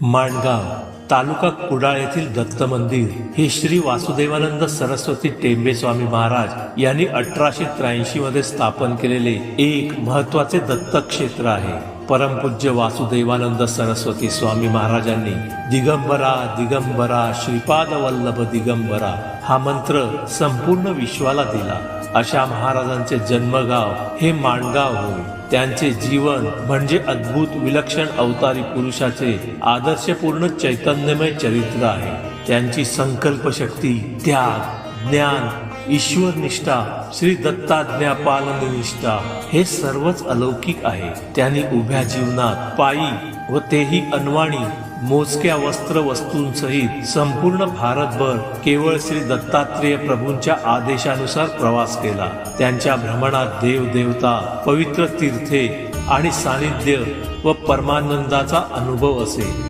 माणगाव तालुका कुडाळ येथील दत्त मंदिर हे श्री वासुदेवानंद सरस्वती टेंबे स्वामी महाराज यांनी 1883 मध्ये स्थापन केलेले एक महत्त्वाचे दत्तक्षेत्र आहे। परमपूज्य वासुदेवानंद सरस्वती स्वामी महाराजांनी दिगंबरा दिगंबरा श्रीपाद वल्लभ दिगंबरा हा मंत्र संपूर्ण विश्वाला दिला। अशा महाराजांचे जन्मगाव हे माणगाव होय। त्यांचे जीवन म्हणजे अद्भुत विलक्षण अवतारी पुरुषाचे आदर्शपूर्ण चैतन्यमय चरित्र आहे। त्यांची संकल्पशक्ती, त्याग, ज्ञान, ईश्वर निष्ठा, श्री दत्ताज्ञा पालन निष्ठा हे सर्वच अलौकिक आहे। त्यांनी उभ्या जीवनात पायी व तेही अनवाणी मोजक्या वस्त्र वस्तूंसहित संपूर्ण भारतभर केवळ श्री दत्तात्रेय प्रभूंच्या आदेशानुसार प्रवास केला। त्यांच्या भ्रमणात देव देवता, पवित्र तीर्थे आणि सानिध्य व परमानंदाचा अनुभव असे।